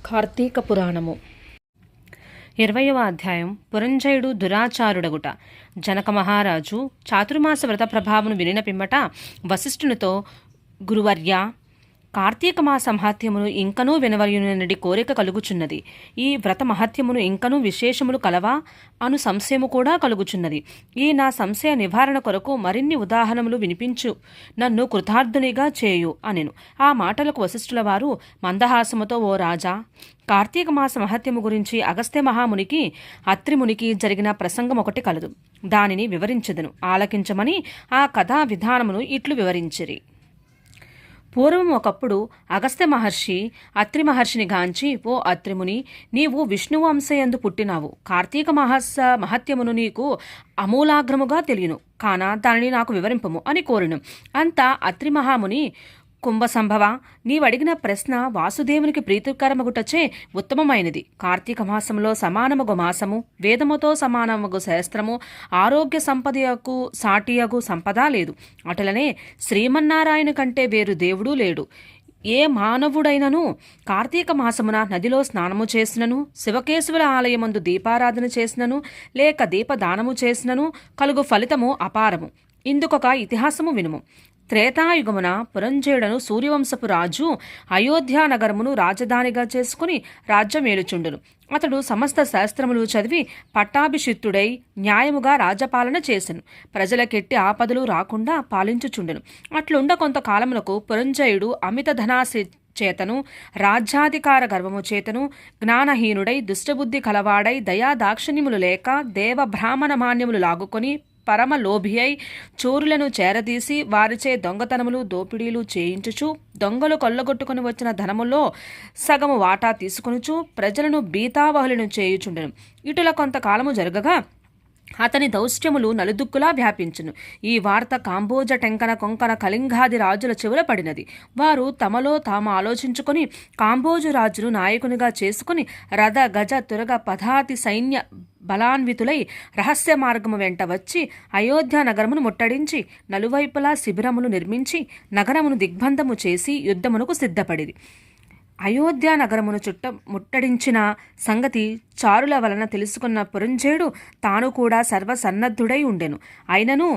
కార్తీక పురాణము 20వ అధ్యాయం. పురంజయుడు దురాచారుడగుట. జనక మహారాజు చాతుర్మాస వ్రత ప్రభావమును వినిన పిమ్మట వశిష్ఠునితో, గురువర్య, కార్తీక మాస మహత్యమును ఇంకనూ వినవలయునడి కోరిక కలుగుచున్నది. ఈ వ్రత మహత్యమును ఇంకనూ విశేషములు కలవా అను సంశయము కూడా కలుగుచున్నది. ఈ నా సంశయ నివారణ కొరకు మరిన్ని ఉదాహరణలు వినిపించు, నన్ను కృతార్థునిగా చేయు అనెను. ఆ మాటలకు వశిష్ఠుల వారు మందహాసముతో, ఓ రాజా, కార్తీక మాస మహత్యము గురించి అగస్త్య మహామునికి అత్రిమునికి జరిగిన ప్రసంగం ఒకటి కలదు. దానిని వివరించెదను, ఆలకించమని ఆ కథా విధానమును ఇట్లు వివరించిరి. పూర్వం ఒకప్పుడు అగస్త్య మహర్షి అత్రి మహర్షిని గాంచి, ఓ అత్రిముని, నీవు విష్ణువు అంశయందు పుట్టినావు. కార్తీక మాస మహత్యమును నీకు అమూలాగ్రముగా తెలియను కాన దానిని నాకు వివరింపము అని కోరిను. అంతా అత్రి మహాముని, కుంభసంభవ, నీవడిగిన ప్రశ్న వాసుదేవునికి ప్రీతికరమగుటచే ఉత్తమమైనది. కార్తీక మాసంలో సమానమగు మాసము, వేదముతో సమానమగు శాస్త్రము, ఆరోగ్య సంపదయకు సాటియగు సంపద లేదు. అటులనే శ్రీమన్నారాయణ కంటే వేరు దేవుడు లేడు. ఏ మానవుడైనను కార్తీక మాసమున నదిలో స్నానము చేసినను, శివకేశవుల ఆలయమందు దీపారాధన చేసినను, లేక దీపదానము చేసినను కలుగు ఫలితము అపారము. ఇందుకొక ఇతిహాసము వినుము. త్రేతాయుగమున పురంజయుడను సూర్యవంశపు రాజు అయోధ్యా నగరమును రాజధానిగా చేసుకుని రాజ్యమేలుచుండును. అతడు సమస్త శాస్త్రములు చదివి పట్టాభిషిక్తుడై న్యాయముగా రాజపాలన చేసెను. ప్రజలకెట్టి ఆపదలు రాకుండా పాలించుచుండెను. అట్లుండ కొంతకాలమునకు పురంజయుడు అమిత ధనాశ చేతను, రాజ్యాధికార గర్వము చేతను జ్ఞానహీనుడై, దుష్టబుద్ధి కలవాడై, దయా దాక్షిణ్యములు లేక దేవ బ్రాహ్మణ మాన్యములు లాగుకొని పరమ లోభి అయి చోరులను చేరదీసి వారిచే దొంగతనములు దోపిడీలు చేయించుచు, దొంగలు కొల్లగొట్టుకుని వచ్చిన ధనములో సగము వాటా తీసుకొనుచు ప్రజలను బీతావహులను చేయుచుండెను. ఇటుల కొంతకాలము జరగగా అతని దౌష్ట్యములు నలుదుక్కులా వ్యాపించును. ఈ వార్త కాంబోజ, టెంకన, కొంకణ, కళింగాది రాజుల చెవుల పడినది. వారు తమలో తాము ఆలోచించుకొని కాంబోజు రాజును నాయకునిగా చేసుకుని రథ, గజ, తురగ, పదాతి సైన్య బలాన్వితులై రహస్య మార్గము వెంట వచ్చి అయోధ్య నగరమును ముట్టడించి నలువైపులా శిబిరములు నిర్మించి నగరమును దిగ్బంధము చేసి యుద్ధమునకు సిద్ధపడిరి. అయోధ్య నగరమును ముట్టడించిన సంగతి చారుల వలన తెలుసుకున్న పురంజయుడు తాను కూడా సర్వసన్నద్ధుడై ఉండెను. అయినను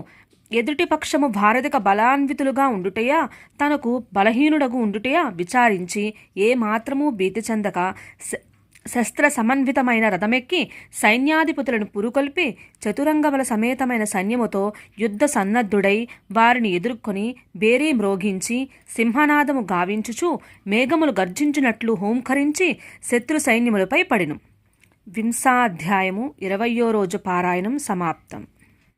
ఎదుటి పక్షము భారతిక బలాన్వితులుగా ఉండుటయా, తనకు బలహీనుడగు ఉండుటయా విచారించి ఏ మాత్రమూ భీతి చెందక శస్త్ర సమన్వితమైన రథమెక్కి సైన్యాధిపతులను పురుకొల్పి చతురంగబల సమేతమైన సైన్యముతో యుద్ధ సన్నద్ధుడై వారిని ఎదుర్కొని బేరీ మ్రోగించి సింహనాదము గావించుచు మేఘములు గర్జించినట్లు హోంకరించి శత్రు సైన్యములపై పడిను. 20వ అధ్యాయము 20వ రోజు పారాయణం సమాప్తం.